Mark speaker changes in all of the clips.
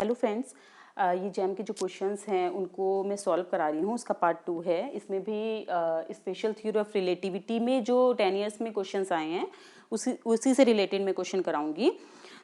Speaker 1: Hello friends, ये jam के जो क्वेश्चंस हैं उनको मैं सॉल्व करा रही हूँ। उसका पार्ट 2 है। इसमें भी स्पेशल थ्योरी ऑफ रिलेटिविटी में जो 10 इयर्स में क्वेश्चंस आए हैं उसी से रिलेटेड मैं क्वेश्चन कराऊंगी।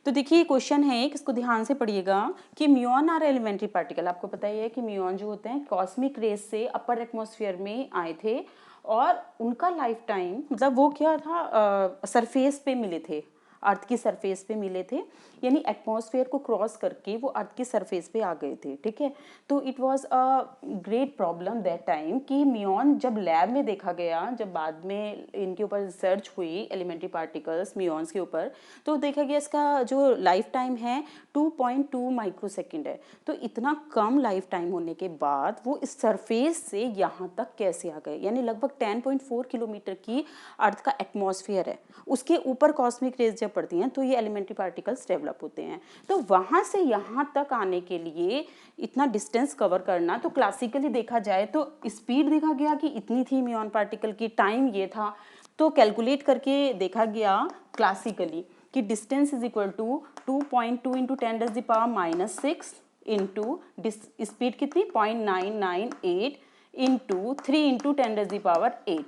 Speaker 1: तो देखिए, क्वेश्चन है एक, इसको ध्यान से पढ़िएगा कि म्यूऑन आर एलिमेंट्री पार्टिकल। आपको पता ही है कि म्यूऑन जो होते हैं कॉस्मिक रेज से अपर एटमॉस्फेयर में आए थे और उनका लाइफ टाइम मतलब वो क्या था, सरफेस पे मिले थे, अर्थ की सरफेस पे मिले थे, यानी एटमॉस्फेयर को क्रॉस करके वो अर्थ की सरफेस पे आ गए थे। ठीक है, तो it was a great problem that time कि म्यूऑन जब लैब में देखा गया, जब बाद में इनके ऊपर रिसर्च हुई एलिमेंट्री पार्टिकल्स म्यूऑन्स के ऊपर, तो देखा गया इसका जो लाइफ टाइम है 2.2 माइक्रोसेकंड है। तो इतना कम लाइफ टाइम होने के बाद वो इस सरफेस से यहाँ तक कैसे आ गए, यानी लगभग 10.4 किलोमीटर की अर्थ का एटमॉस्फेयर है, उसके ऊपर कॉस्मिक रेज जब पड़ती हैं तो ये एलिमेंट्री पार्टिकल्स डेवलप होते हैं। तो वहाँ से यहाँ तक आने के लिए इतना डिस्टेंस कवर करना, तो क्लासिकली देखा जाए तो स्पीड देखा गया कि इतनी थी म्यूऑन पार्टिकल की, टाइम ये था, तो कैलकुलेट करके देखा गया क्लासिकली कि distance is equal to 2.2 into 10⁻⁻⁶ into speed कितनी 0.998 इंटू 3 इंटू 10⁸।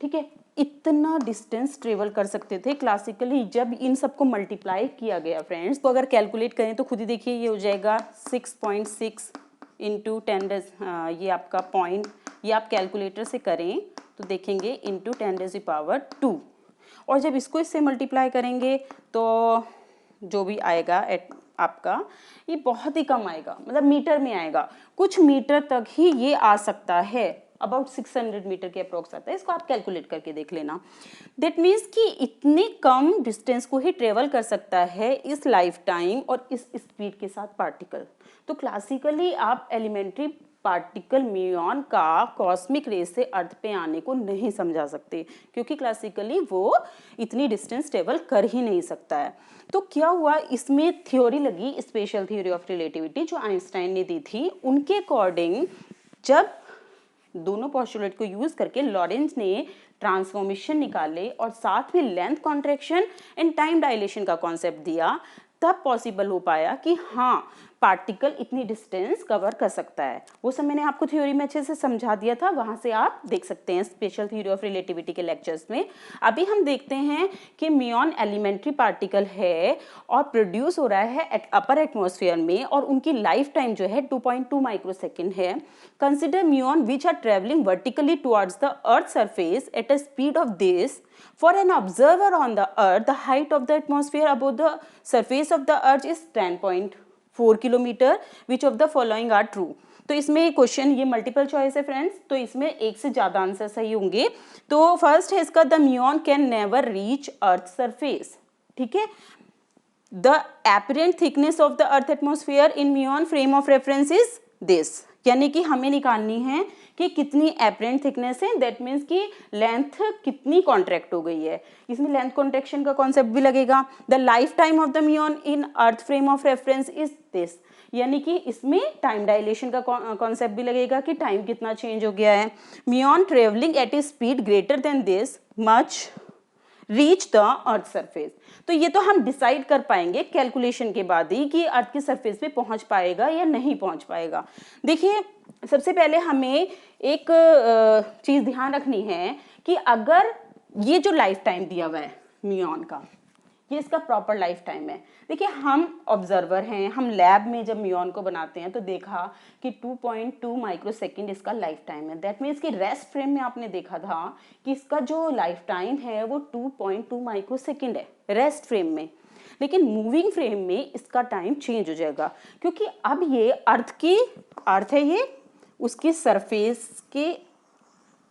Speaker 1: ठीक है, इतना डिस्टेंस ट्रेवल कर सकते थे क्लासिकली। जब इन सबको मल्टीप्लाई किया गया फ्रेंड्स, तो अगर कैलकुलेट करें तो खुद ही देखिए ये हो जाएगा 6.6 इंटू 10, ये आपका पॉइंट, ये आप कैलकुलेटर से करें तो देखेंगे इंटू 10⁻²। और जब इसको इससे मल्टीप्लाई करेंगे तो जो भी आएगा आपका, ये बहुत ही कम आएगा, मतलब मीटर में आएगा, कुछ मीटर तक ही ये आ सकता है, अबाउट 600 मीटर के अप्रोक्स आता है। इसको आप कैलकुलेट करके देख लेना। दैट मीन्स कि इतने कम डिस्टेंस को ही ट्रेवल कर सकता है इस लाइफ टाइम और इस स्पीड के साथ पार्टिकल। तो क्लासिकली आप एलिमेंट्री पार्टिकल म्यूऑन का कॉस्मिक रेज से अर्थ पे आने को नहीं समझा सकते, क्योंकि क्लासिकली वो इतनी डिस्टेंस ट्रेवल कर ही नहीं सकता है। तो क्या हुआ, इसमें थ्योरी लगी स्पेशल थ्योरी ऑफ रिलेटिविटी जो आइंस्टाइन ने दी थी। उनके अकॉर्डिंग जब दोनों पोस्टुलेट को यूज करके लॉरेंस ने ट्रांसफॉर्मेशन निकाले और साथ में length contraction and time dilation का कॉन्सेप्ट दिया, तब पॉसिबल हो पाया कि हाँ, पार्टिकल इतनी डिस्टेंस कवर कर सकता है। वो सब मैंने आपको थ्योरी में अच्छे से समझा दिया था, वहां से आप देख सकते हैं स्पेशल थ्योरी ऑफ रिलेटिविटी के लेक्चर्स में। अभी हम देखते हैं कि म्यूऑन एलिमेंट्री पार्टिकल है और प्रोड्यूस हो रहा है अपर एटमॉस्फेयर में, और उनकी लाइफ टाइम जो है 2.2 माइक्रोसेकंड है। Consider muon which are travelling vertically towards the earth surface at a speed of this. For an observer on the earth, the height of the atmosphere above the surface of the earth is 10.4 kilometre. Which of the following are true? तो इसमें question ये multiple choice है friends, तो इसमें एक से ज्यादा answer सही होंगे। तो फर्स्ट है इसका, the muon can never reach earth surface. ठीक है, the apparent thickness of the earth atmosphere in muon frame of reference is this. यानी कि हमें निकालनी है कि कितनी एपरेंट थिकनेस है, दैट मीन्स कि लेंथ कितनी कॉन्ट्रैक्ट हो गई है। इसमें लेंथ कॉन्ट्रैक्शन का कॉन्सेप्ट भी लगेगा। The lifetime of the muon in earth frame of reference is this, यानी कि इसमें टाइम डायलेशन का कॉन्सेप्ट भी लगेगा कि टाइम कितना चेंज हो गया है। Muon travelling at a speed greater than this much reach the earth surface. तो ये तो हम डिसाइड कर पाएंगे कैलकुलेशन के बाद ही कि अर्थ की सरफेस पे पहुंच पाएगा या नहीं पहुंच पाएगा। देखिए, सबसे पहले हमें एक चीज ध्यान रखनी है कि अगर ये जो लाइफ टाइम दिया हुआ है म्यूऑन का, ये इसका प्रॉपर लाइफ टाइम है। देखिए, हम ऑब्जर्वर हैं, हम लैब में जब म्यूऑन को बनाते हैं तो देखा कि 2.2 माइक्रोसेकंड इसका लाइफ टाइम है। दैट मीन्स कि रेस्ट फ्रेम में आपने देखा था कि इसका जो लाइफ टाइम है वो 2.2 माइक्रोसेकंड है रेस्ट फ्रेम में। लेकिन मूविंग फ्रेम में इसका टाइम चेंज हो जाएगा, क्योंकि अब ये अर्थ है, ये उसकी सरफेस के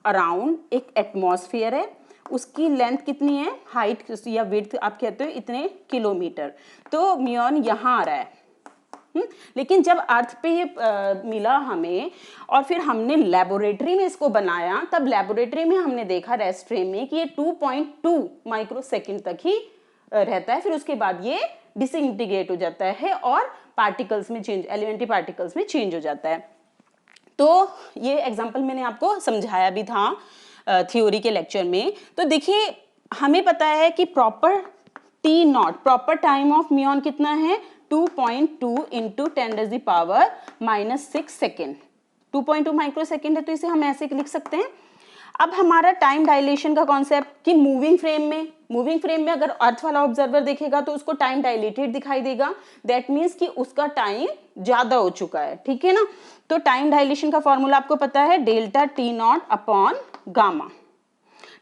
Speaker 1: अराउंड एक एटमॉस्फेयर है, उसकी लेंथ कितनी है, हाइट या विड्थ आप कहते हो इतने किलोमीटर। तो म्यूऑन यहाँ आ रहा है। लेकिन जब अर्थ पे ये मिला हमें और फिर हमने लेबोरेटरी में इसको बनाया, तब लेबोरेटरी में हमने देखा रेस्ट फ्रेम में कि ये 2.2 माइक्रोसेकंड तक ही रहता है, फिर उसके बाद ये डिसइंटीग्रेट हो जाता है और पार्टिकल्स में चेंज, एलिमेंट्री पार्टिकल्स में चेंज हो जाता है। तो ये एग्जांपल मैंने आपको समझाया भी था थ्योरी के लेक्चर में। तो देखिए, हमें पता है कि proper T0 proper time of muon कितना है 2.2 इंटू 10⁻⁻⁶ सेकेंड। 2.2 माइक्रो सेकेंड है, तो इसे हम ऐसे लिख सकते हैं। अब हमारा टाइम डायलेशन का कॉन्सेप्ट कि मूविंग फ्रेम में अगर अर्थ वाला ऑब्जर्वर देखेगा तो उसको टाइम डायलेटेड दिखाई देगा, दैट मीन्स कि उसका टाइम ज्यादा हो चुका है, ठीक है ना। तो टाइम डायलेशन का फॉर्मूला आपको पता है, delta T not upon gamma,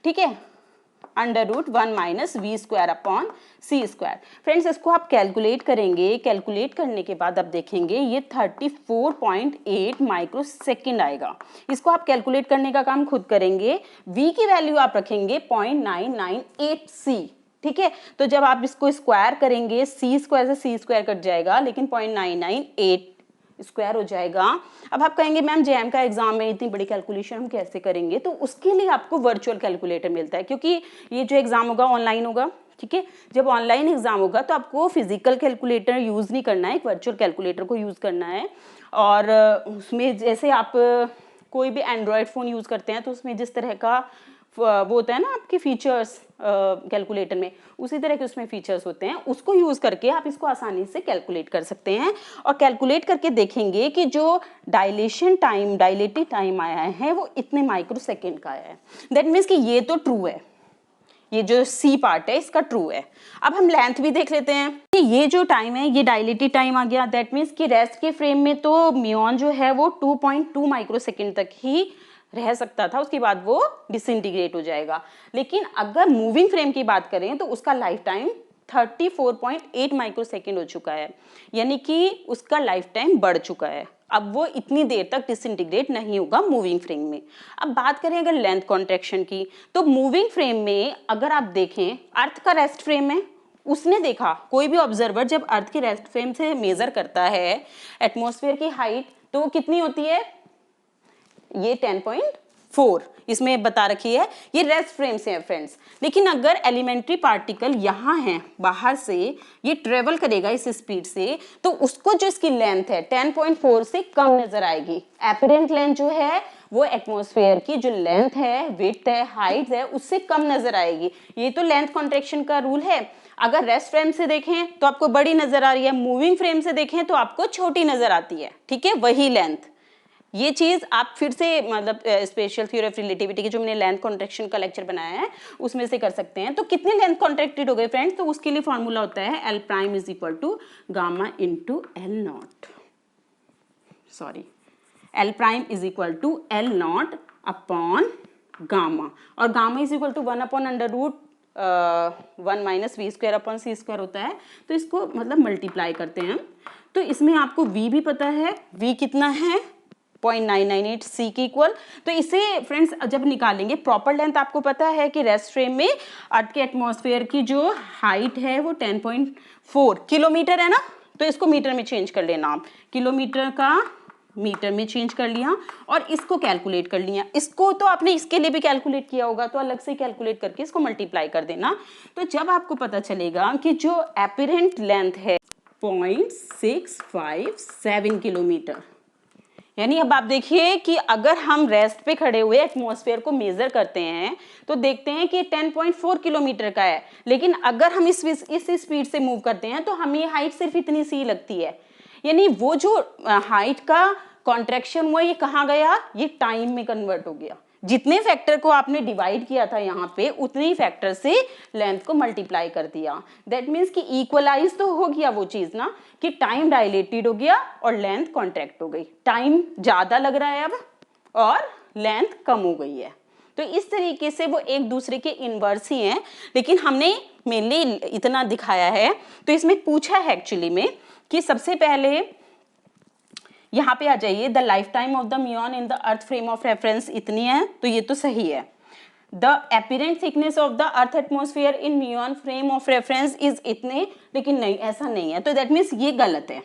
Speaker 1: ठीक है, √1 - v² अपॉन c²। फ्रेंड्स इसको आप कैलकुलेट करेंगे, कैलकुलेट करने के बाद आप देखेंगे ये 34.8 माइक्रो सेकेंड आएगा। इसको आप कैलकुलेट करने का काम खुद करेंगे। v की वैल्यू आप रखेंगे 0.998 c, ठीक है। तो जब आप इसको स्क्वायर करेंगे, c² से c² कट जाएगा, लेकिन 0.998 स्क्वायर हो जाएगा। अब आप कहेंगे मैम जैम का एग्जाम में इतनी बड़ी कैलकुलेशन हम कैसे करेंगे, तो उसके लिए आपको वर्चुअल कैलकुलेटर मिलता है, क्योंकि ये जो एग्जाम होगा ऑनलाइन होगा, ठीक है। जब ऑनलाइन एग्जाम होगा तो आपको फिजिकल कैलकुलेटर यूज नहीं करना है, एक वर्चुअल कैलकुलेटर को यूज करना है। और उसमें जैसे आप कोई भी एंड्रॉयड फ़ोन यूज़ करते हैं तो उसमें जिस तरह का वो होता है ना आपके फीचर्स कैलकुलेटर में, उसी तरह के उसमें फीचर्स होते हैं, उसको यूज़ करके आप इसको आसानी से कैलकुलेट कर सकते हैं। और कैलकुलेट करके देखेंगे कि जो डायलेटेड टाइम आया है वो इतने माइक्रो सेकेंड का आया है। दैट मीन्स कि ये तो ट्रू है, ये जो सी पार्ट है इसका ट्रू है। अब हम लेंथ भी देख लेते हैं कि ये जो टाइम है ये डायलेटेड टाइम आ गया, दैट मीन्स कि रेस्ट के फ्रेम में तो म्यून जो है वो 2.2 माइक्रो सेकेंड तक ही रह सकता था, उसके बाद वो डिसइंटीग्रेट हो जाएगा। लेकिन अगर मूविंग फ्रेम की बात करें तो उसका लाइफ टाइम 34.8 माइक्रो सेकेंड हो चुका है, यानी कि उसका लाइफ टाइम बढ़ चुका है। अब वो इतनी देर तक डिसइंटीग्रेट नहीं होगा मूविंग फ्रेम में। अब बात करें अगर लेंथ कॉन्ट्रैक्शन की, तो मूविंग फ्रेम में अगर आप देखें अर्थ का रेस्ट फ्रेम है, उसने देखा, कोई भी ऑब्जर्वर जब अर्थ की रेस्ट फ्रेम से मेजर करता है एटमॉस्फेयर की हाइट, तो वो कितनी होती है, ये 10.4 इसमें बता रखी है, ये रेस्ट फ्रेम से है फ्रेंड्स। लेकिन अगर एलिमेंट्री पार्टिकल यहाँ है, बाहर से ये ट्रेवल करेगा इस स्पीड से, तो उसको जो इसकी लेंथ है 10.4 से कम नजर आएगी। एपरेंट लेंथ जो है वो एटमॉस्फेयर की जो लेंथ है, विड्थ है, हाइट है, उससे कम नजर आएगी। ये तो लेंथ कॉन्ट्रैक्शन का रूल है। अगर रेस्ट फ्रेम से देखें तो आपको बड़ी नजर आ रही है, मूविंग फ्रेम से देखें तो आपको छोटी नजर आती है, ठीक है, वही लेंथ। ये चीज आप फिर से मतलब स्पेशल थ्योरी ऑफ रिलेटिविटी की जो मैंने लेंथ कॉन्ट्रैक्शन का लेक्चर बनाया है उसमें से कर सकते हैं। तो कितनी लेंथ कॉन्ट्रैक्टेड हो गई फ्रेंड्स, तो उसके लिए फॉर्मूला होता है L prime is equal to gamma into L naught, sorry L prime is equal to L naught upon gamma, और gamma is equal to 1 upon √1 - v² upon c² होता है। तो इसको मतलब मल्टीप्लाई करते हैं हम, तो इसमें आपको v भी पता है, v कितना है 0.998 c के इक्वल। तो इसे फ्रेंड्स जब निकालेंगे, प्रॉपर लेंथ आपको पता है कि रेस्ट फ्रेम में अर्थ के एटमॉस्फेयर की जो हाइट है वो 10.4 किलोमीटर है ना, तो इसको मीटर में चेंज कर लेना आप, किलोमीटर का मीटर में चेंज कर लिया और इसको कैलकुलेट कर लिया। इसको तो आपने इसके लिए भी कैलकुलेट किया होगा, तो अलग से कैलकुलेट करके इसको मल्टीप्लाई कर देना। तो जब आपको पता चलेगा कि जो एपरेंट लेंथ है 0.657 किलोमीटर, यानी अब आप देखिए कि अगर हम रेस्ट पे खड़े हुए एटमॉस्फेयर को मेजर करते हैं तो देखते हैं कि 10.4 किलोमीटर का है, लेकिन अगर हम इस स्पीड से मूव करते हैं तो हमें हाइट सिर्फ इतनी सी लगती है। यानी वो जो हाइट का कॉन्ट्रैक्शन हुआ ये कहाँ गया, ये टाइम में कन्वर्ट हो गया। जितने फैक्टर को आपने डिवाइड किया था यहाँ पे, उतने ही फैक्टर से लेंथ को मल्टीप्लाई कर दिया। दैट मीन्स कि इक्वलाइज तो हो गया वो चीज ना, कि टाइम डायलेटेड हो गया और लेंथ कॉन्ट्रैक्ट हो गई। टाइम ज्यादा लग रहा है अब और लेंथ कम हो गई है। तो इस तरीके से वो एक दूसरे के इनवर्स ही हैं, लेकिन हमने मेनली इतना दिखाया है। तो इसमें पूछा है एक्चुअली में कि सबसे पहले यहाँ पे आ जाइए, the lifetime of the muon in the earth frame of reference इतनी है, तो ये तो सही है। The apparent thickness of the earth atmosphere in muon frame of reference is इतने, लेकिन नहीं, ऐसा नहीं है, तो दैट मीन्स ये गलत है,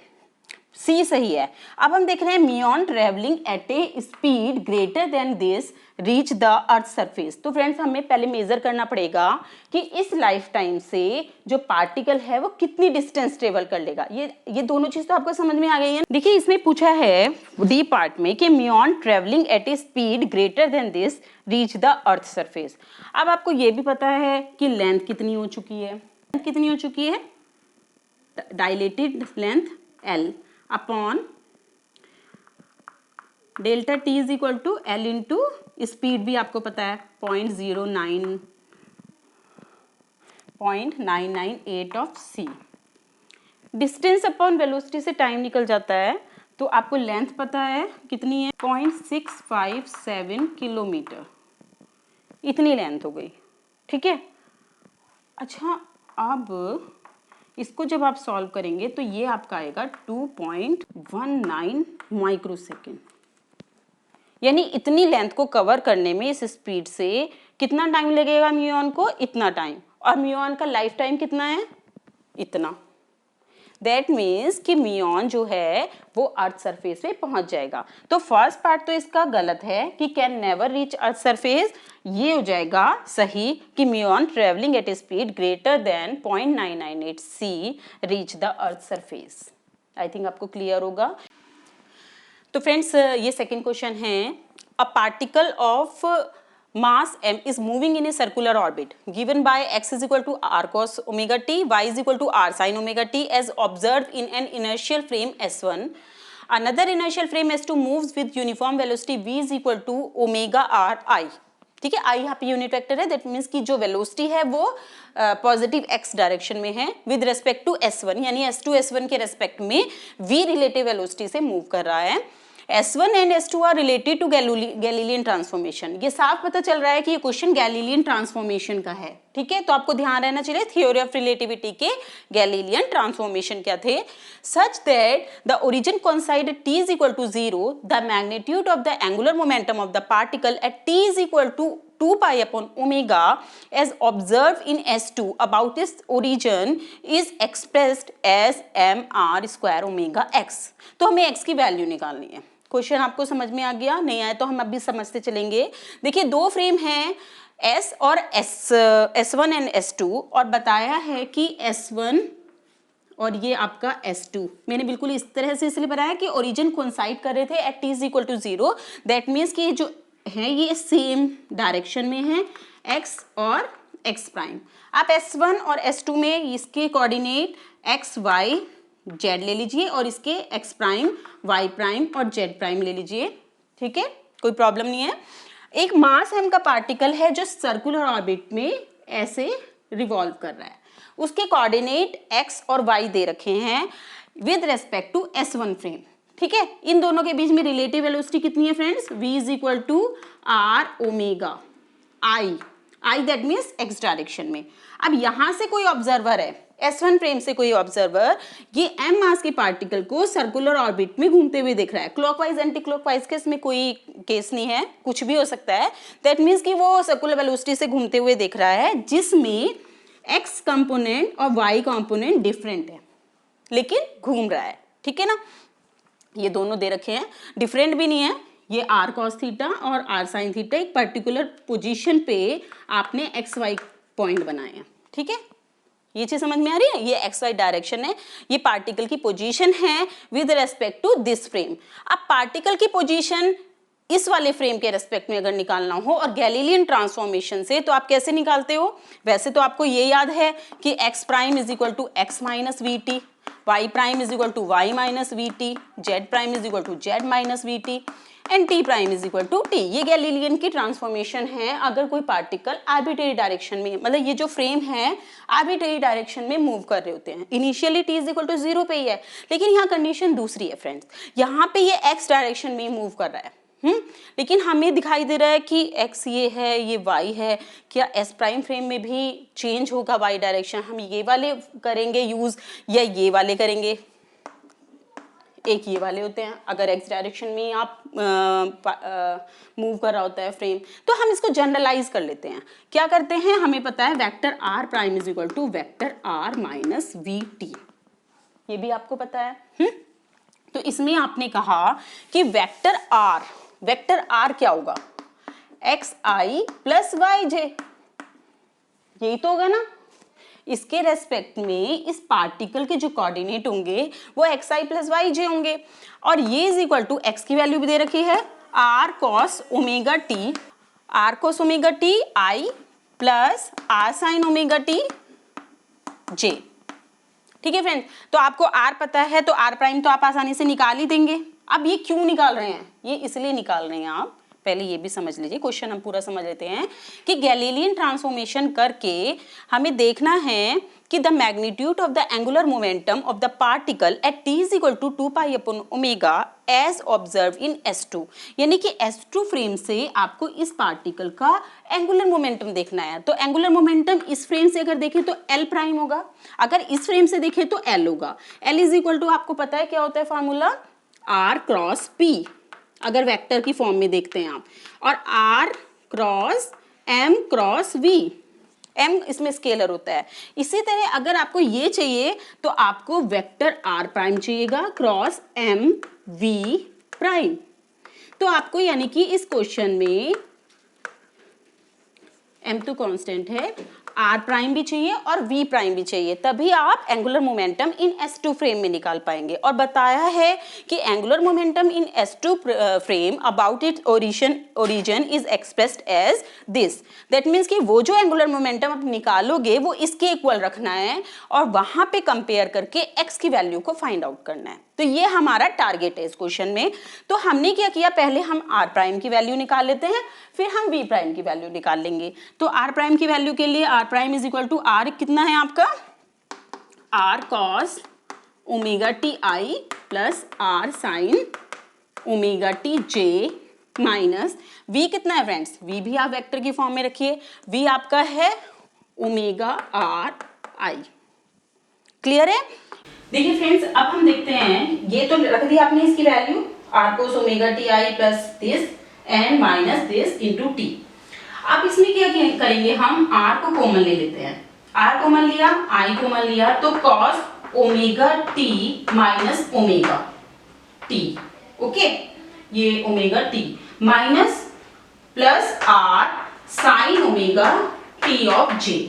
Speaker 1: सी सही है। अब हम देख रहे हैं muon travelling at a speed greater than this reach the earth surface. तो फ्रेंड्स हमें पहले मेजर करना पड़ेगा कि इस लाइफ टाइम से जो पार्टिकल है वो कितनी डिस्टेंस ट्रेवल कर लेगा। ये दोनों चीज तो आपको समझ में आ गई है। देखिए इसमें पूछा है डी पार्ट में कि muon travelling at a speed greater than this reach the earth surface. अब आपको ये भी पता है कि लेंथ कितनी हो चुकी है, कितनी हो चुकी है dilated length L upon delta T is equal to L into speed भी आपको पता है 0.998 of C। Distance upon velocity से टाइम निकल जाता है, तो आपको लेंथ पता है कितनी है, 0.657 किलोमीटर, इतनी लेंथ हो गई। ठीक है, अच्छा अब इसको जब आप सॉल्व करेंगे तो ये आपका आएगा 2.19 माइक्रोसेकेंड, यानी इतनी लेंथ को कवर करने में इस स्पीड से कितना टाइम लगेगा म्यूऑन को, इतना टाइम, और म्यूऑन का लाइफ टाइम कितना है, इतना। दैट मीन्स कि म्यूऑन जो है वो अर्थ सरफेस पे पहुंच जाएगा। तो फर्स्ट पार्ट तो इसका गलत है कि can never reach earth surface, ये हो जाएगा सही कि muon travelling at a speed greater then 0.998 c reach the earth surface. I think आपको क्लियर होगा। तो फ्रेंड्स ये सेकंड क्वेश्चन है, a particle of mass m is moving in a circular orbit given by x is equal to r cos omega t, y is equal to r sin omega t as observed in an inertial frame s1. Another inertial frame s2 moves with uniform velocity v is equal to omega r I. ठीक है, आई यहाँ पे unit vector है, that means कि जो velocity है वो positive x direction में है विद रेस्पेक्ट टू s1, यानी s2 s1 के रेस्पेक्ट में v रिलेटिव वेलोसिटी से मूव कर रहा है। S1 and S2 are related to Galilean transformation. ये साफ पता चल रहा है कि ये क्वेश्चन गैलीलियन ट्रांसफॉर्मेशन का है। ठीक है, तो आपको ध्यान रहना चाहिए थ्योरी ऑफ रिलेटिविटी के गैलीलियन ट्रांसफॉर्मेशन क्या थे, such that the origin coincide at t is equal to 0, the magnitude of the angular momentum of the particle at t is equal to 2 pi upon omega as observed in S2 about its origin is expressed as mr square omega x। तो हमें x की value निकालनी है। Question आपको समझ में आ गया, नहीं आया तो हम अभी समझते चलेंगे। देखिए दो फ्रेम हैं S और S1 एंड S2, और बताया है कि S1 और ये आपका S2 मैंने बिल्कुल इस तरह से इसलिए बनाया कि ओरिजिन कोइंसाइड कर रहे थे at t is equal to 0, that means कि जो है ये सेम डायरेक्शन में है x और x प्राइम। आप S1 और S2 में इसके कोऑर्डिनेट x y z ले लीजिए और इसके x प्राइम y प्राइम और z प्राइम ले लीजिए। ठीक है, कोई प्रॉब्लम नहीं है। एक मास m का पार्टिकल है जो सर्कुलर ऑर्बिट में ऐसे रिवॉल्व कर रहा है, उसके कोऑर्डिनेट x और y दे रखे हैं with respect to S1 frame. ठीक है, इन दोनों के बीच में रिलेटिव वेलोसिटी कितनी है friends, v is equal to r omega I that means x direction में। अब यहां से कोई ऑब्जर्वर है S1 फ्रेम से, कोई ऑब्जर्वर ये m मास के पार्टिकल को सर्कुलर ऑर्बिट में घूमते हुए देख रहा है। क्लॉकवाइज एंटी क्लॉकवाइज के इसमें कोई केस नहीं है, कुछ भी हो सकता है। दैट मीन्स कि वो सर्कुलर वेलोसिटी से घूमते हुए देख रहा है जिसमें x कंपोनेंट और y कंपोनेंट डिफरेंट है लेकिन घूम रहा है। ठीक है ना, ये दोनों दे रखे हैं, डिफरेंट भी नहीं है। ये r cos थीटा और r sin थीटा एक पर्टिकुलर पोजीशन पे आपने x y पॉइंट बनाए हैं। ठीक है, ये चीज समझ में आ रही है, ये एक्स वाई डायरेक्शन है, ये पार्टिकल की पोजीशन है with respect to this frame. अब पार्टिकल की पोजीशन इस वाले फ्रेम के रेस्पेक्ट में अगर निकालना हो और गैलीलियन ट्रांसफॉर्मेशन से, तो आप कैसे निकालते हो, वैसे तो आपको ये याद है कि x prime is equal to x minus V T, y prime is equal to y minus V T, z prime is equal to z minus V T and t prime is equal to t। ये Galilean की transformation है अगर कोई particle arbitrary direction में, मतलब ये जो frame है आर्बिट्रेरी डायरेक्शन में मूव कर रहे होते हैं। Initially t is equal to 0 पे ही है, लेकिन यहाँ कंडीशन दूसरी है फ्रेंड्स, यहाँ पे ये x डायरेक्शन में मूव कर रहा है। लेकिन हमें दिखाई दे रहा है कि x ये है, ये y है, क्या s प्राइम फ्रेम में भी चेंज होगा y डायरेक्शन, हम ये वाले करेंगे यूज या ये वाले करेंगे, एक ये वाले होते हैं अगर x डायरेक्शन में आप मूव कर रहा होता है फ्रेम। तो हम इसको जनरलाइज कर लेते हैं, क्या करते हैं, हमें पता है vector r prime is equal to vector r minus V T, ये भी आपको पता है। तो इसमें आपने कहा कि वेक्टर r क्या होगा, एक्स आई प्लस वाई जे, यही तो होगा ना। इसके रेस्पेक्ट में इस पार्टिकल के जो कोऑर्डिनेट होंगे वो x i plus y j होंगे, और ये इज इक्वल टू एक्स की वैल्यू भी दे रखी है r cos omega T I plus r sine omega T j. ठीक है फ्रेंड्स, तो आपको आर पता है तो आर प्राइम तो आप आसानी से निकाल ही देंगे। अब ये क्यों निकाल रहे हैं, ये इसलिए निकाल रहे हैं आप, पहले ये भी समझ लीजिए, क्वेश्चन हम पूरा समझ लेते हैं कि गैलीलियन ट्रांसफॉर्मेशन करके हमें देखना है कि the magnitude of the angular momentum of the particle at t is equal to 2 pi omega as observe in S2, यानी कि S2 फ्रेम से आपको इस पार्टिकल का एंगुलर मोमेंटम देखना है। तो एंगुलर मोमेंटम इस फ्रेम से अगर देखें तो L प्राइम होगा, अगर इस फ्रेम से देखें तो L होगा। L इज इक्वल टू आपको पता है क्या होता है फार्मूला, R क्रॉस P, अगर वेक्टर की फॉर्म में देखते हैं आप, और R cross M cross V, M इसमें स्केलर होता है। इसी तरह अगर आपको ये चाहिए तो आपको वेक्टर R प्राइम चाहिएगा क्रॉस M V प्राइम। तो आपको यानी कि इस क्वेश्चन में M2 कांस्टेंट है, R प्राइम भी चाहिए और V प्राइम भी चाहिए, तभी आप angular momentum in S2 frame में निकाल पाएंगे। और बताया है कि angular momentum in S2 frame about its origin is expressed as this. That means कि वो जो एंगुलर मोमेंटम आप निकालोगे वो इसके इक्वल रखना है और वहां पे कंपेयर करके x की वैल्यू को फाइंड आउट करना है। तो ये हमारा टारगेट है इस क्वेश्चन में। तो हमने क्या किया, पहले हम r प्राइम की वैल्यू निकाल लेते हैं, फिर हम v प्राइम की वैल्यू निकाल लेंगे। तो r प्राइम की वैल्यू के लिए r prime is equal to r कितना है आपका, r cos omega T I plus r sin omega T J minus v कितना है फ्रेंड्स, v भी आप वेक्टर की फॉर्म में रखिए, v आपका है ओमेगा r i। क्लियर है? देखिए फ्रेंड्स, अब हम देखते हैं, ये तो रख दिया आपने इसकी value r cos omega T I plus this and minus this into T. अब इसमें क्या करेंगे, हम r को कॉमन ले लेते हैं, r कॉमन लिया, i कॉमन लिया, तो cos omega t minus omega t, okay, ये omega t minus plus r sine omega t of j.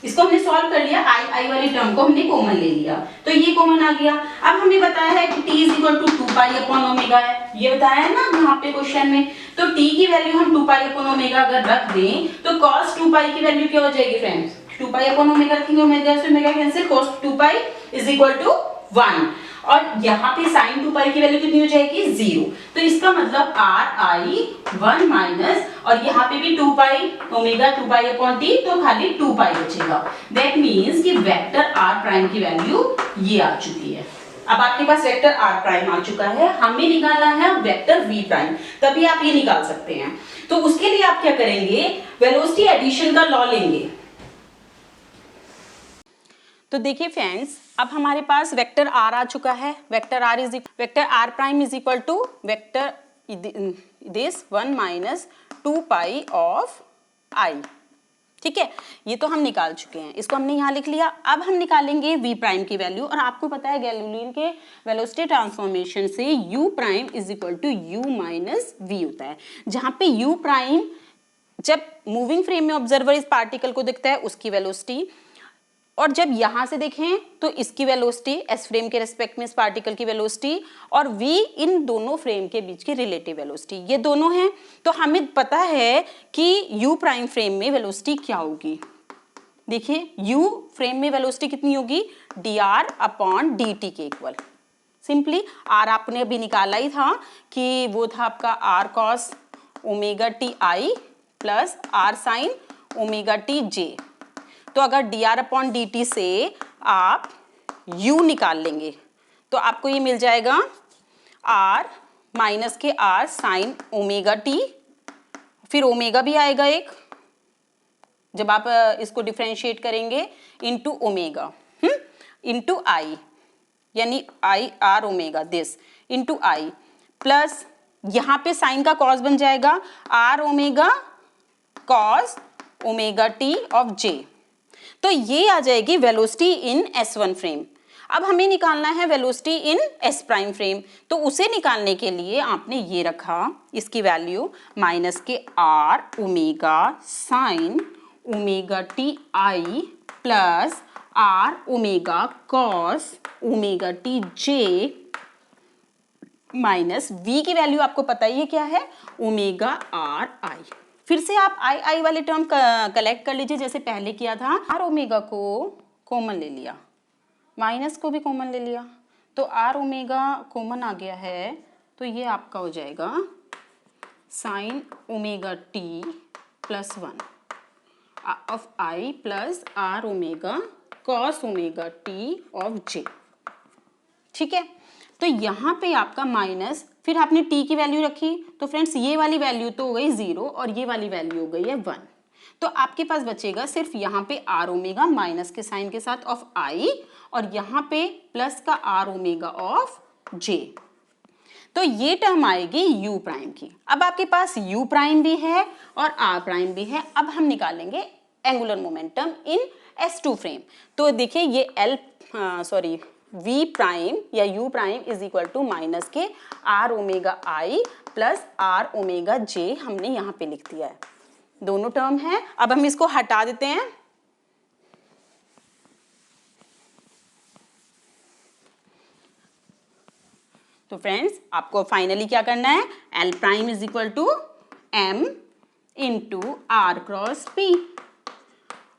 Speaker 1: इसको हमने सॉल्व कर लिया, आई वाली टर्म को हमने कॉमन ले लिया, तो ये कॉमन आ गया। अब हमें बताया है कि t is equal to 2 pi upon omega है, ये बताया है ना यहाँ पे क्वेश्चन में। तो t की वैल्यू हम 2 पाई अपॉन ओमेगा अगर रख दें तो cos 2 पाई की वैल्यू क्या हो जाएगी फ्रेंड्स, 2 पाई अपॉन ओमेगा रखेंगे, ओमेगा से ओमेगा कैंसिल, cos 2 पाई इज इक्वल टू 1, और यहाँ पे sin 2 पाई की वैल्यू कितनी हो जाएगी 0। तो इसका मतलब ri 1 माइनस, और यहाँ पे भी 2 pi omega 2 pi upon T, तो खाली 2 पाई बचेगा। दैट मीन्स कि वेक्टर r प्राइम की वैल्यू ये आ चुकी है। अब आपके पास वेक्टर r प्राइम आ चुका है, हमें निकालना है वेक्टर v प्राइम, तभी आप ये निकाल सकते हैं। तो उसके लिए आप क्या करेंगे, वेलोसिटी एडिशन का लॉ लेंगे। तो देखिए फ्रेंड्स, अब हमारे पास वेक्टर r आ चुका है, vector r prime is equal to vector this 1 minus 2 pi of i। ठीक है, ये तो हम निकाल चुके हैं, इसको हमने यहाँ लिख लिया। अब हम निकालेंगे v प्राइम की वैल्यू, और आपको पता है गैलीलियन के वेलोसिटी ट्रांसफॉर्मेशन से u prime is equal to u minus v होता है, जहाँ पे u प्राइम जब मूविंग फ्रेम में ऑब्जर्वर इस पार्टिकल को दिखता है उसकी वेलोसिटी, और जब यहां से देखें तो इसकी वेलोसिटी एस फ्रेम के रेस्पेक्ट में इस पार्टिकल की वेलोसिटी, और v इन दोनों फ्रेम के बीच की रिलेटिव वेलोसिटी, ये दोनों हैं। तो हमें पता है कि u प्राइम फ्रेम में वेलोसिटी क्या होगी। देखिए u फ्रेम में वेलोसिटी कितनी होगी, dr अपॉन dt के इक्वल। सिंपली r आपने अभी निकाला ही था कि वो था आपका r cos omega T I plus r sin omega T j. तो अगर dr अपॉन dt से आप u निकाल लेंगे तो आपको ये मिल जाएगा r माइनस के r साइन ओमेगा टी, फिर ओमेगा भी आएगा एक जब आप इसको डिफरेंशिएट करेंगे, इनटू ओमेगा इनटू i, यानी i r omega this into i, plus यहाँ पे साइन का कॉस बन जाएगा r omega cos omega t of j। तो ये आ जाएगी वेलोसिटी इन S1 फ्रेम। अब हमें निकालना है वेलोसिटी इन S प्राइम फ्रेम, तो उसे निकालने के लिए आपने ये रखा इसकी वैल्यू माइनस के r omega sine omega T I plus r omega cos omega T J minus v की वैल्यू आपको पता ही है क्या है, ओमेगा r आई। फिर से आप आई वाले टर्म कलेक्ट कर लीजिए जैसे पहले किया था, r ओमेगा को कॉमन ले लिया, माइनस को भी कॉमन ले लिया, तो आर ओमेगा कॉमन आ गया है, तो ये आपका हो जाएगा sine omega t plus 1 of i plus r omega cos omega t of j. ठीक है, तो यहाँ पे आपका माइनस, फिर आपने t की वैल्यू रखी, तो फ्रेंड्स ये वाली वैल्यू तो हो गई 0 और ये वाली वैल्यू हो गई है 1। तो आपके पास बचेगा सिर्फ यहाँ पे आर ओमेगा माइनस के साइन के साथ ऑफ आई और यहाँ पे प्लस का आर ओमेगा ऑफ जे। तो ये टर्म आएगी u प्राइम की। अब आपके पास u प्राइम भी है और r प्राइम भी है। अब हम निकालेंगे angular momentum in S2 frame. तो देखिए ये v प्राइम या u prime is equal to minus के r omega i plus r omega j हमने यहाँ पे लिख दिया है, दोनों टर्म है। अब हम इसको हटा देते हैं, तो फ्रेंड्स आपको फाइनली क्या करना है, L prime is equal to m into R cross p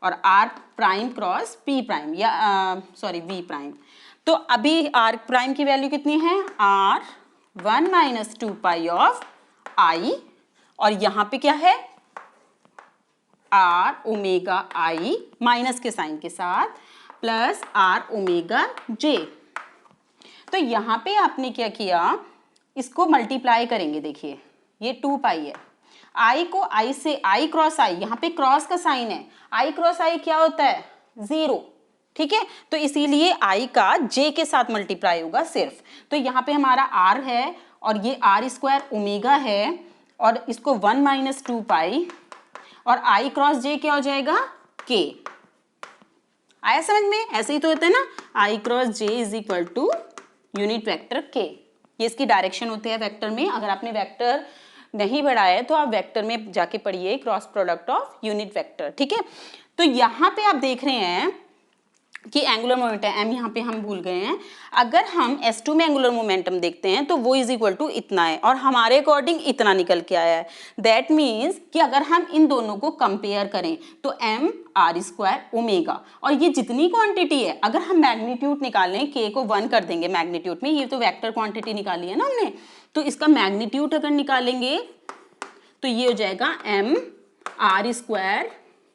Speaker 1: और r prime cross p prime या v प्राइम। तो अभी r प्राइम की वैल्यू कितनी है, r 1 minus 2 pi of i और यहाँ पे क्या है r ओमेगा i माइनस के साइन के साथ प्लस r ओमेगा j। तो यहाँ पे आपने क्या किया, इसको मल्टीप्लाई करेंगे, देखिए ये 2 पाई है, i को i से i क्रॉस i, यहाँ पे क्रॉस का साइन है, i क्रॉस i क्या होता है 0, ठीक है, तो इसीलिए i का j के साथ मल्टीप्लाई होगा सिर्फ। तो यहाँ पे हमारा r है और ये r स्क्वायर ओमेगा है और इसको 1 माइनस 2 पाई और i क्रॉस j क्या हो जाएगा k। आया समझ में, ऐसे ही तो होता है ना, i cross j is equal to unit vector k। ये इसकी डायरेक्शन होती है वेक्टर में। अगर आपने वेक्टर नहीं पढ़ा है तो आप वेक्टर में जाके पढ़िए cross product of unit vector, ठीक है। तो यहाँ पे आप देख रहे हैं कि एंगुलर मोमेंटम m यहाँ पे हम भूल गए हैं। अगर हम S2 में एंगुलर मोमेंटम देखते हैं तो वो इज इक्वल टू इतना है और हमारे अकॉर्डिंग इतना निकल के आया है। दैट मीन्स कि अगर हम इन दोनों को कंपेयर करें तो m r स्क्वायर ओमेगा और ये जितनी क्वांटिटी है, अगर हम मैग्नीट्यूड निकालें k को 1 कर देंगे मैग्नीट्यूड में, ये तो वेक्टर क्वांटिटी निकाली है ना हमने, तो इसका मैग्नीट्यूड अगर निकालेंगे तो ये हो जाएगा m r square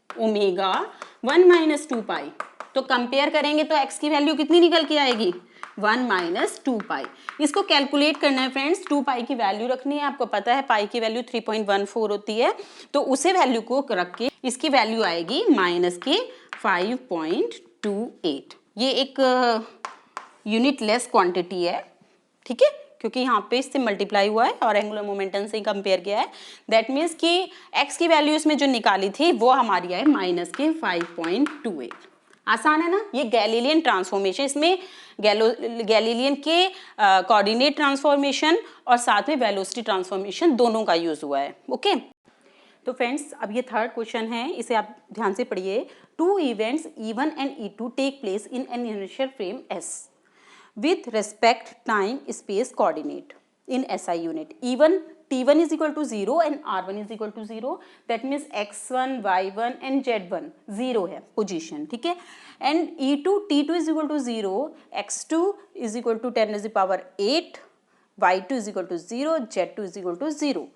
Speaker 1: omega 1 minus 2 पाई। तो कंपेयर करेंगे तो x की वैल्यू कितनी निकल के आएगी 1 माइनस 2 पाई। इसको कैलकुलेट करना है फ्रेंड्स, 2 पाई की वैल्यू रखनी है, आपको पता है पाई की वैल्यू 3.14 होती है, तो उसे वैल्यू को रख के इसकी वैल्यू आएगी माइनस के 5.28। ये एक यूनिट लेस क्वांटिटी है, ठीक है, क्योंकि यहाँ पे इससे मल्टीप्लाई हुआ है और एंगुलर मोमेंटम से ही कंपेयर किया है। दैट मीन्स कि x की वैल्यू इसमें जो निकाली थी वो हमारी आए माइनस के 5.28। आसान है ना, ये गैलीलियन ट्रांसफॉर्मेशन, इसमें गैलीलियन के कोऑर्डिनेट ट्रांसफॉर्मेशन और साथ में वेलोसिटी ट्रांसफॉर्मेशन दोनों का यूज हुआ है। ओके, तो फ्रेंड्स अब ये थर्ड क्वेश्चन है, इसे आप ध्यान से पढ़िए। 2 events E1 and E2 take place in an inertial frame S with respect time space coordinate in SI unit. T1 is equal to 0 and R1 is equal to 0. That means X1, Y1 and Z1 0 है position, ठीक है। And T2 is equal to 0, X2 is equal to 10 raised to the power 8, Y2 is equal to 0, Z2 is equal to 0.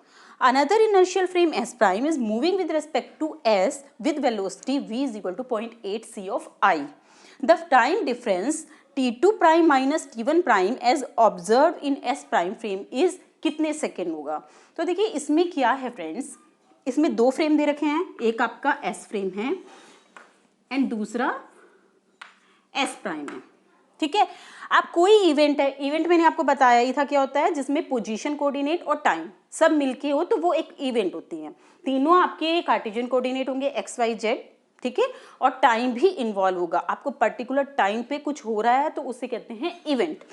Speaker 1: Another inertial frame S prime is moving with respect to S with velocity V is equal to 0.8 c of I. The time difference T2 prime minus T1 prime as observed in S prime frame is कितने second होगा। तो देखिए इसमें क्या है friends, इसमें 2 frame दे रखे हैं, एक आपका S फ्रेम है एंड दूसरा S प्राइम है, ठीक है। अब कोई इवेंट है, इवेंट मैंने आपको बताया ही था क्या होता है, जिसमें पोजीशन कोऑर्डिनेट और टाइम सब मिलके हो तो वो एक इवेंट होती है। तीनों आपके कार्टेशियन कोऑर्डिनेट होंगे x y z, ठीक है, और टाइम भी इन्वॉल्व होगा, आपको पर्टिकुलर टाइम पे कुछ हो रहा है तो उसे कहते हैं इवेंट।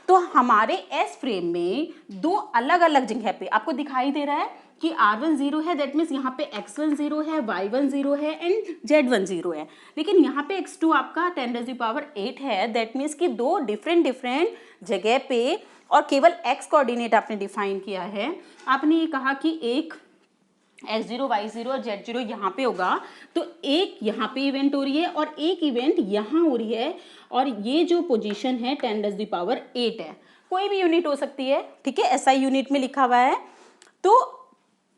Speaker 1: तो हमारे एस फ्रेम में 2 अलग अलग जगह पे आपको दिखाई दे रहा है कि R1 0 है, दैट मीन्स यहाँ पे X1 0 है, Y1 0 है एंड Z1 0 है, लेकिन यहाँ पे X2 आपका 10 raised to the power 8 है। दैट मीन्स कि 2 डिफरेंट जगह पे और केवल X कोऑर्डिनेट आपने डिफाइन किया है। आपने ये कहा कि एक x0 y0 और z0 यहाँ पे होगा, तो एक यहाँ पे इवेंट हो रही है और एक इवेंट यहाँ हो रही है, और ये जो पोजीशन है 10⁸ है, कोई भी यूनिट हो सकती है, ठीक है, SI यूनिट में लिखा हुआ है। तो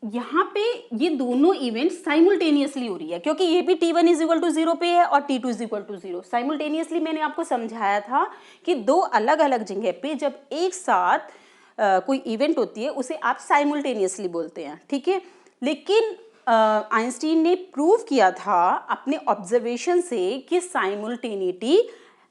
Speaker 1: यहाँ पे ये दोनों इवेंट साइमल्टेनियसली हो रही है, क्योंकि ये भी t1 = 0 पे है और t2 = 0। साइमल्टेनियसली मैंने आपको समझाया था कि दो अलग अलग जगह पे जब एक साथ कोई इवेंट होती है उसे आप साइमल्टेनियसली बोलते हैं, ठीक है। लेकिन आइंस्टीन ने प्रूव किया था अपने ऑब्जर्वेशन से कि साइमल्टेनिटी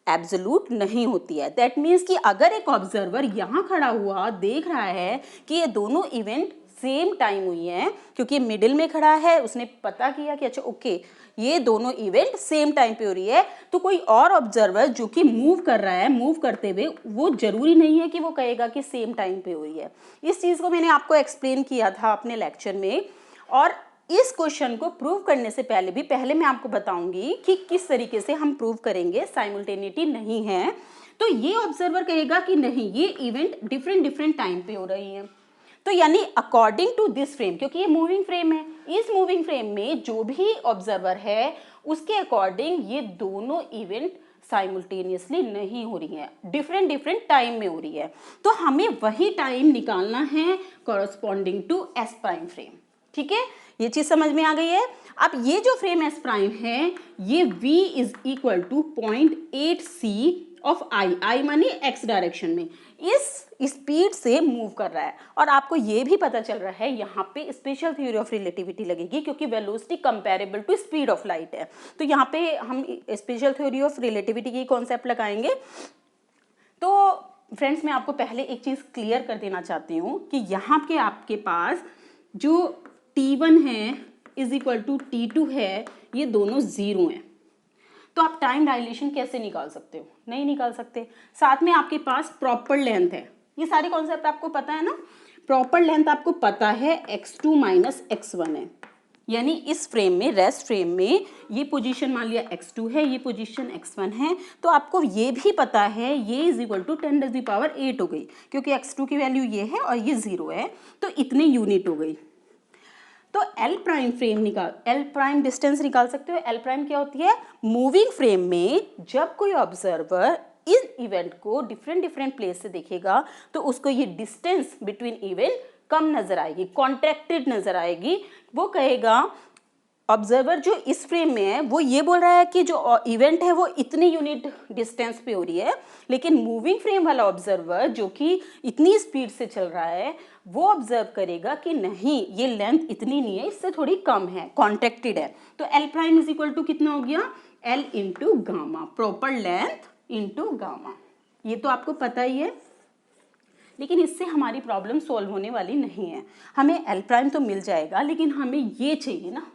Speaker 1: एब्सोल्यूट नहीं होती है। दैट मीन्स कि अगर एक ऑब्जर्वर यहाँ खड़ा हुआ देख रहा है कि ये दोनों इवेंट सेम टाइम हुई हैं, क्योंकि मिडिल में खड़ा है, उसने पता किया कि अच्छा ओके ये दोनों इवेंट सेम टाइम पे हो रही है, तो कोई और ऑब्जर्वर जो कि मूव कर रहा है, मूव करते हुए, वो जरूरी नहीं है कि वो कहेगा कि सेम टाइम पे हो रही है। इस चीज़ को मैंने आपको एक्सप्लेन किया था अपने लेक्चर में, और इस क्वेश्चन को प्रूव करने से पहले मैं आपको बताऊंगी कि किस तरीके से हम प्रूव करेंगे साइमल्टेनिटी नहीं है। तो ये ऑब्जर्वर कहेगा कि नहीं, ये इवेंट डिफरेंट टाइम पे हो रही है। तो यानी अकॉर्डिंग टू दिस फ्रेम, क्योंकि ये मूविंग फ्रेम है, इस मूविंग फ्रेम में जो भी ऑब्जर्वर है उसके अकॉर्डिंग ये दोनों इवेंट साइमल्टेनियसली नहीं हो रही है, डिफरेंट टाइम में हो रही है। तो हमें वही टाइम निकालना है corresponding to S prime frame, ठीक है, ये चीज समझ में आ गई है। अब ये जो फ्रेम S प्राइम है, ये v = 0.8c ऑफ I माने x डायरेक्शन में इस स्पीड से मूव कर रहा है। और आपको ये भी पता चल रहा है यहाँ पे स्पेशल थ्योरी ऑफ रिलेटिविटी लगेगी, क्योंकि velocity comparable to speed of light है। तो यहाँ पे हम स्पेशल थ्योरी ऑफ रिलेटिविटी की कॉन्सेप्ट लगाएंगे। तो फ्रेंड्स, मैं आपको पहले एक चीज़ क्लियर कर देना चाहती हूँ कि यहाँ के आपके पास जो t1 है = t2 है, ये दोनों 0 हैं। तो आप टाइम डायलेशन कैसे निकाल सकते हो? नहीं निकाल सकते। साथ में आपके पास प्रॉपर लेंथ है, ये सारे कॉन्सेप्ट आपको पता है ना। प्रॉपर लेंथ आपको पता है x2 - x1 है, यानी इस फ्रेम में, रेस्ट फ्रेम में, ये पोजीशन मान लिया x2 है, ये पोजीशन x1 है। तो आपको ये भी पता है ये = 10⁸ हो गई, क्योंकि x2 की वैल्यू ये है और ये 0 है, तो इतने यूनिट हो गई। तो L prime frame L prime distance निकाल सकते हो। L प्राइम क्या होती है? मूविंग फ्रेम में जब कोई ऑब्जर्वर इस इवेंट को डिफरेंट प्लेस से देखेगा तो उसको ये डिस्टेंस बिटवीन इवेंट कम नजर आएगी, कॉन्ट्रैक्टेड नजर आएगी। वो कहेगा, ऑब्जर्वर जो इस फ्रेम में है वो ये बोल रहा है कि जो इवेंट है वो इतनी यूनिट डिस्टेंस पे हो रही है, लेकिन मूविंग फ्रेम वाला ऑब्जर्वर जो कि इतनी स्पीड से चल रहा है वो ऑब्जर्व करेगा कि नहीं, ये लेंथ इतनी नहीं है, इससे थोड़ी कम है, कॉन्ट्रैक्टेड है। तो L प्राइम = कितना हो गया? L × gamma, proper length into gamma. ये तो आपको पता ही है, लेकिन इससे हमारी प्रॉब्लम सॉल्व होने वाली नहीं है। हमें L प्राइम तो मिल जाएगा, लेकिन हमें ये चाहिए ना,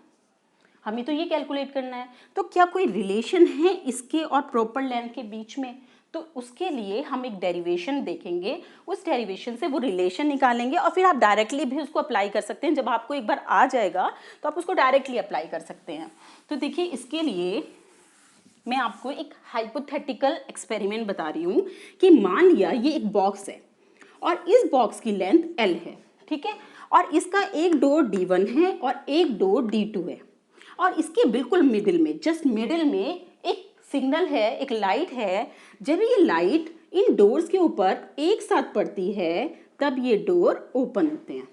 Speaker 1: हमें तो ये कैलकुलेट करना है। तो क्या कोई रिलेशन है इसके और प्रॉपर लेंथ के बीच में? तो उसके लिए हम एक डेरिवेशन देखेंगे, उस डेरिवेशन से वो रिलेशन निकालेंगे और फिर आप डायरेक्टली भी उसको अप्लाई कर सकते हैं। जब आपको एक बार आ जाएगा तो आप उसको डायरेक्टली अप्लाई कर सकते हैं। तो देखिए, इसके लिए मैं आपको एक हाइपोथेटिकल एक्सपेरिमेंट बता रही हूँ कि मान लिया ये एक बॉक्स है और इस बॉक्स की लेंथ L है, ठीक है, और इसका एक डोर D1 है और एक डोर D2 है, और इसके बिल्कुल मिडिल में, जस्ट मिडिल में एक सिग्नल है, एक लाइट है। जब ये लाइट इन डोर्स के ऊपर एक साथ पड़ती है तब ये डोर ओपन होते हैं।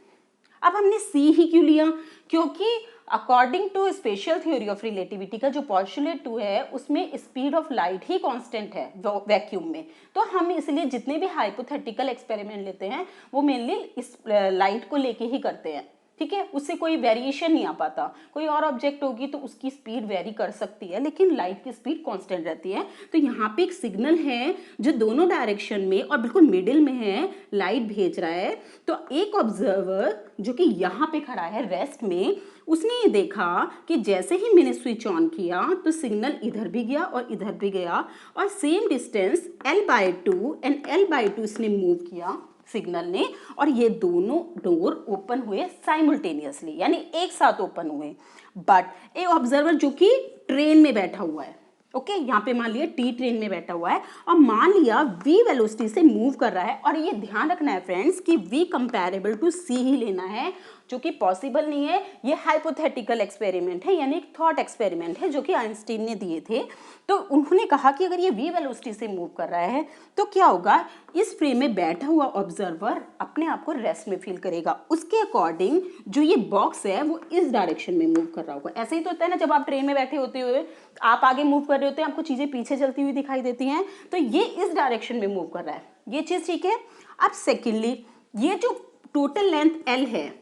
Speaker 1: अब हमने C ही क्यों लिया? क्योंकि according to special theory of relativity का जो पोस्टुलेट 2 है उसमें स्पीड ऑफ लाइट ही कांस्टेंट है वैक्यूम में। तो हम इसलिए जितने भी हाइपोथेटिकल एक्सपेरिमेंट लेते हैं वो मेनली इस लाइट को लेके ही करते हैं, ठीक है। उससे कोई वेरिएशन नहीं आ पाता। कोई और ऑब्जेक्ट होगी तो उसकी स्पीड वेरी कर सकती है, लेकिन लाइट की स्पीड कांस्टेंट रहती है। तो यहाँ पे एक सिग्नल है जो दोनों डायरेक्शन में और बिल्कुल मिडिल में है, लाइट भेज रहा है। तो एक ऑब्जर्वर जो कि यहाँ पे खड़ा है रेस्ट में, उसने ये देखा कि जैसे ही मैंने स्विच ऑन किया तो सिग्नल इधर भी गया और इधर भी गया, और same distance L/2 and L/2 इसने मूव किया सिग्नल ने, और ये दोनों डोर ओपन हुए साइमल्टेनियसली, यानी एक साथ ओपन हुए। बट एक ऑब्जर्वर जो कि ट्रेन में बैठा हुआ है, ओके यहाँ पे मान लिया टी ट्रेन में बैठा हुआ है और मान लिया v वेलोसिटी से मूव कर रहा है, और ये ध्यान रखना है फ्रेंड्स कि v कंपैरेबल टू c ही लेना है, जो कि पॉसिबल नहीं है। ये हाइपोथेटिकल एक्सपेरिमेंट है, यानी एक थॉट एक्सपेरिमेंट है जो कि आइंस्टीन ने दिए थे। तो उन्होंने कहा कि अगर ये v वेलोसिटी से मूव कर रहा है तो क्या होगा, इस फ्रेम में बैठा हुआ ऑब्जर्वर अपने आप को रेस्ट में फील करेगा। उसके अकॉर्डिंग जो ये बॉक्स है वो इस डायरेक्शन में मूव कर रहा होगा। ऐसे ही तो होता है ना, जब आप ट्रेन में बैठे होते हुए आप आगे मूव कर रहे होते हैं, आपको चीजें पीछे चलती हुई दिखाई देती हैं, तो ये इस डायरेक्शन में मूव कर रहा है, ये चीज ठीक है। अब सेकेंडली ये जो टोटल लेंथ l है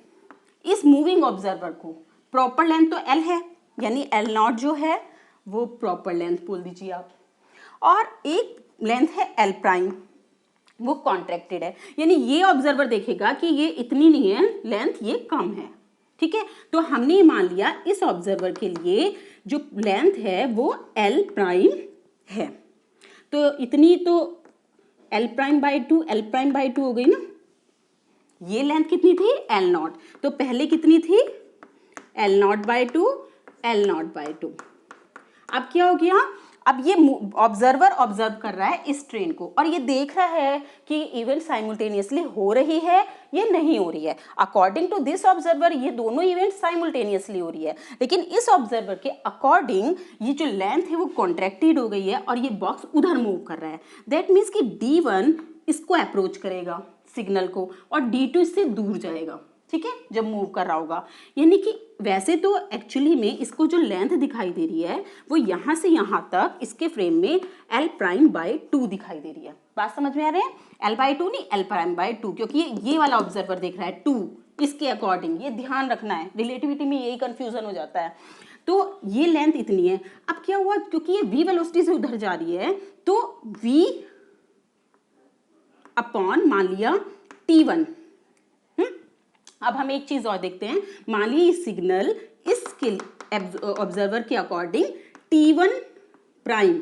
Speaker 1: इस मूविंग ऑब्जर्वर को, प्रॉपर लेंथ तो l है, यानी l0 जो है वो प्रॉपर लेंथ बोल दीजिए आप, और एक लेंथ है l प्राइम, वो कॉन्ट्रैक्टेड है, यानी ये ऑब्जर्वर देखेगा कि ये इतनी नहीं है लेंथ, ये कम है, ठीक है। तो हमने ये मान लिया इस ऑब्जर्वर के लिए जो लेंथ है वो l प्राइम है, तो इतनी तो l prime by 2 l prime by 2 हो गई ना। ये लेंथ कितनी थी l0, तो पहले कितनी थी l0 बाई 2 l0 बाई 2। अब क्या हो गया, अब ये ऑब्जर्वर ऑब्जर्व कर रहा है इस ट्रेन को और ये देख रहा है कि इवेंट साइमल्टेनियसली हो रही है ये नहीं हो रही है। अकॉर्डिंग टू दिस ऑब्जर्वर ये दोनों इवेंट साइमल्टेनियसली हो रही है, लेकिन इस ऑब्जर्वर के अकॉर्डिंग ये जो लेंथ है वो कॉन्ट्रैक्टेड हो गई है और ये बॉक्स उधर मूव कर रहा है। दैट मीन्स कि D1 इसको अप्रोच करेगा सिग्नल को और D2 इससे दूर जाएगा, ठीक है, जब मूव कर रहा होगा। यानी कि वैसे तो एक्चुअली में इसको जो लेंथ दिखाई दे रही है वो यहाँ से यहाँ तक इसके फ्रेम में l प्राइम बाई 2 दिखाई दे रही है। बात समझ में आ रही है, l बाई 2 नहीं l प्राइम बाई 2, क्योंकि ये वाला ऑब्जर्वर देख रहा है 2 इसके अकॉर्डिंग, ये ध्यान रखना है, रिलेटिविटी में यही कंफ्यूजन हो जाता है। तो ये लेंथ इतनी है। अब क्या हुआ, क्योंकि ये v वेलोसिटी से उधर जा रही है तो v अपॉन मान लिया T1। अब हम एक चीज और देखते हैं, मान लीजिए सिग्नल इसके ऑब्जर्वर के अकॉर्डिंग T1 प्राइम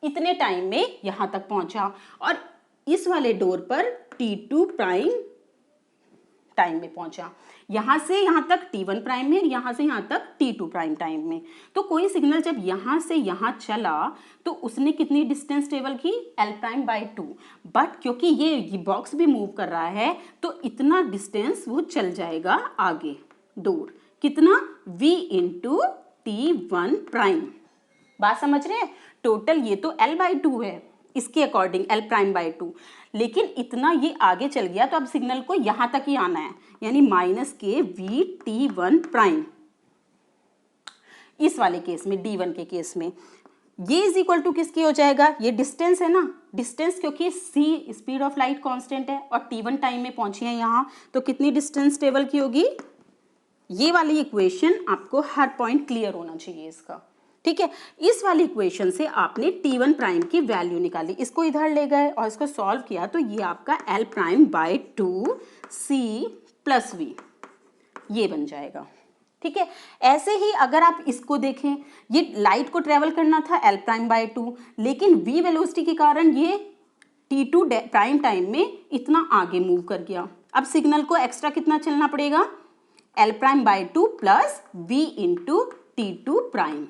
Speaker 1: इतने टाइम में यहां तक पहुंचा और इस वाले डोर पर T2 प्राइम टाइम में पहुंचा। यहां से यहां तक T1 प्राइम में, यहां से यहां तक T2 प्राइम टाइम में। तो कोई सिग्नल जब यहां से यहां चला तो उसने कितनी डिस्टेंस ट्रेवल की, l प्राइम बाई 2, बट क्योंकि ये बॉक्स भी मूव कर रहा है तो इतना डिस्टेंस वो चल जाएगा आगे डोर, कितना v इंटू T1 प्राइम। बात समझ रहे हैं, टोटल ये तो l बाई 2 है इसके अकॉर्डिंग l प्राइम बाई 2, लेकिन इतना ये आगे चल गया तो अब सिग्नल को यहां तक ही आना है, यानी माइनस के v T1 प्राइम। इस वाले केस में D1 के केस में ये इज इक्वल टू किसकी हो जाएगा, ये डिस्टेंस है ना, डिस्टेंस क्योंकि c speed of light constant है और T1 टाइम में पहुंची है यहाँ, तो कितनी डिस्टेंस ट्रेवल की होगी। ये वाली इक्वेशन आपको हर पॉइंट क्लियर होना चाहिए इसका, ठीक है। इस वाली इक्वेशन से आपने T1 प्राइम की वैल्यू निकाली, इसको इधर ले गए और इसको सॉल्व किया तो ये आपका l prime by 2 c plus v ये बन जाएगा, ठीक है। ऐसे ही अगर आप इसको देखें, ये लाइट को ट्रेवल करना था l प्राइम बाई 2, लेकिन v वेलोसिटी के कारण ये T2 प्राइम टाइम में इतना आगे मूव कर गया। अब सिग्नल को एक्स्ट्रा कितना चलना पड़ेगा, l prime by 2 plus v into T2 prime,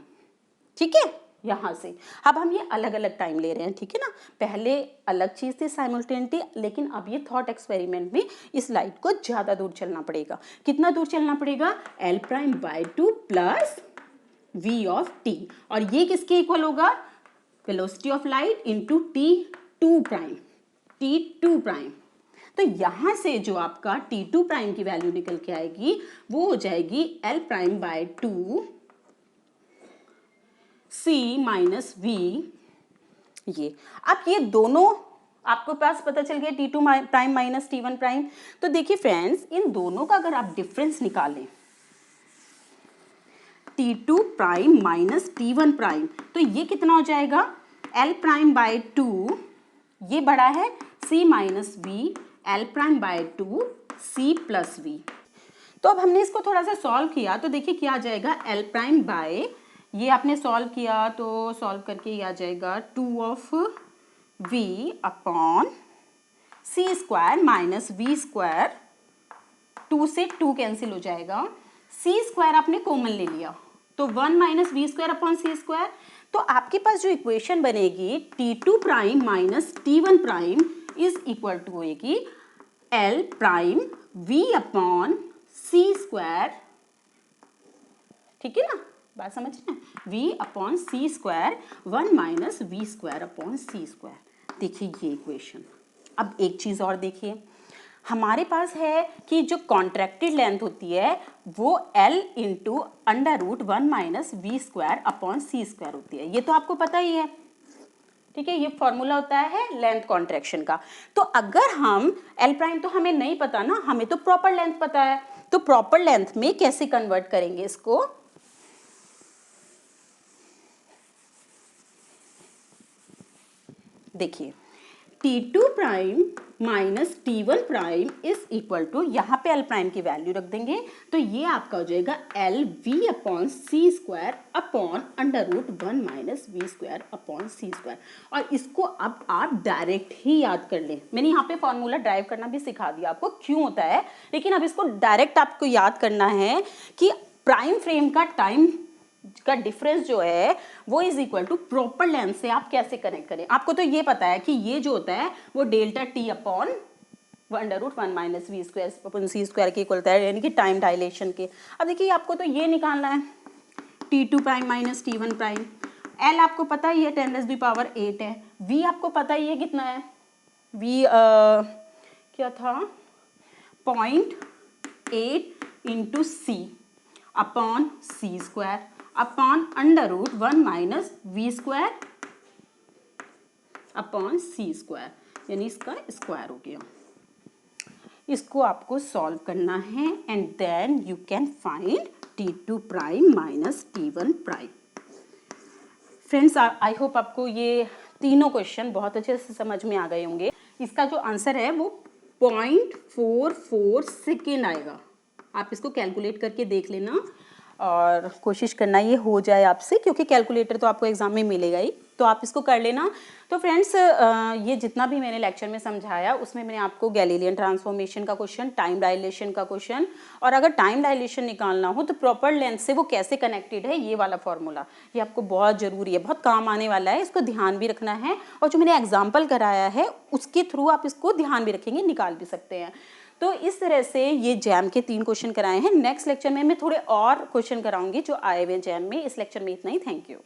Speaker 1: ठीक है। यहां से अब हम ये अलग अलग टाइम ले रहे हैं, ठीक है ना, पहले अलग चीज थी साइमल्टेनिटी, लेकिन अब ये थॉट एक्सपेरिमेंट में इस लाइट को ज्यादा दूर चलना पड़ेगा। कितना दूर चलना पड़ेगा, l prime by 2 plus v of t, और ये किसके इक्वल होगा, velocity of light into T2 prime, T2 prime. तो यहां से जो आपका T2 प्राइम की वैल्यू निकल के आएगी वो हो जाएगी l prime by 2 c minus v। ये अब ये दोनों आपको पास पता चल गया T2 prime minus T1 prime. तो देखिए फ्रेंड्स, इन दोनों का अगर आप डिफरेंस निकालें T2 prime minus T1 prime तो ये कितना हो जाएगा, l प्राइम बाई 2, ये बड़ा है c minus v, l prime by 2 c plus v। तो अब हमने इसको थोड़ा सा सॉल्व किया तो देखिए क्या आ जाएगा, l प्राइम बाई, ये आपने सॉल्व किया तो सॉल्व करके ये आ जाएगा 2 of v upon c square minus v square, 2 से 2 कैंसिल हो जाएगा, c स्क्वायर आपने कॉमन ले लिया तो 1 minus v square upon c square, तो आपके पास जो इक्वेशन बनेगी T2 prime minus T1 prime is equal to होएगी L prime V upon C square, ठीक है ना, बात समझ रहे हैं, V upon C square 1 minus V square upon C square. देखिए ये इक्वेशन। अब एक चीज़ और देखिए, हमारे पास है कि जो कॉन्ट्रैक्टेड लेंथ होती है वो L into under root 1 minus V square upon C square होती है, ये तो आपको पता ही है, ठीक है, ये फॉर्मूला होता है लेंथ कॉन्ट्रैक्शन का। तो अगर हम L प्राइम तो हमें नहीं पता ना, हमें तो प्रॉपर लेंथ पता है, तो प्रॉपर लेंथ में कैसे कन्वर्ट करेंगे इसको, देखिए T2 prime minus T1 prime is equal to, यहाँ पे L प्राइम की वैल्यू रख देंगे, तो ये आपका हो जाएगा L V upon C square upon under root 1 minus V square upon C square. और इसको अब आप डायरेक्ट ही याद कर लें, मैंने यहाँ पे फॉर्मूला ड्राइव करना भी सिखा दिया आपको क्यों होता है, लेकिन अब इसको डायरेक्ट आपको याद करना है कि प्राइम फ्रेम का टाइम का डिफरेंस जो है वो is equal to proper length से आप कैसे कनेक्ट करें। आपको तो ये पता है कि ये जो होता है वो delta T upon under root 1 minus V square upon C square के इक्वल होता है, यानी कि टाइम डायलेशन के। अब देखिए आपको तो ये निकालना है T2 prime minus T1 prime, L आपको पता ही है 10⁻8 है, V आपको पता ही है कितना है, V क्या था 0.8 into C upon C square upon under root 1 minus V square upon C square, यानी इसका स्क्वायर हो गया। इसको आपको सॉल्व करना है and then you can find T2 prime minus T1 prime. Friends I hope आपको ये तीनों क्वेश्चन बहुत अच्छे से समझ में आ गए होंगे। इसका जो आंसर है वो 0.44 सेकेंड आएगा, आप इसको कैलकुलेट करके देख लेना और कोशिश करना ये हो जाए आपसे, क्योंकि कैलकुलेटर तो आपको एग्जाम में मिलेगा ही, तो आप इसको कर लेना। तो फ्रेंड्स ये जितना भी मैंने लेक्चर में समझाया उसमें मैंने आपको गैलीलियन ट्रांसफॉर्मेशन का क्वेश्चन, टाइम डायलेशन का क्वेश्चन, और अगर टाइम डायलेशन निकालना हो तो प्रॉपर लेंथ से वो कैसे कनेक्टेड है ये वाला फॉर्मूला, ये आपको बहुत ज़रूरी है, बहुत काम आने वाला है, इसको ध्यान भी रखना है। और जो मैंने एग्जाम्पल कराया है उसके थ्रू आप इसको ध्यान भी रखेंगे, निकाल भी सकते हैं। तो इस तरह से ये जैम के 3 क्वेश्चन कराए हैं। नेक्स्ट लेक्चर में मैं थोड़े और क्वेश्चन कराऊंगी जो आए हुए जैम में। इस लेक्चर में इतना ही, थैंक यू।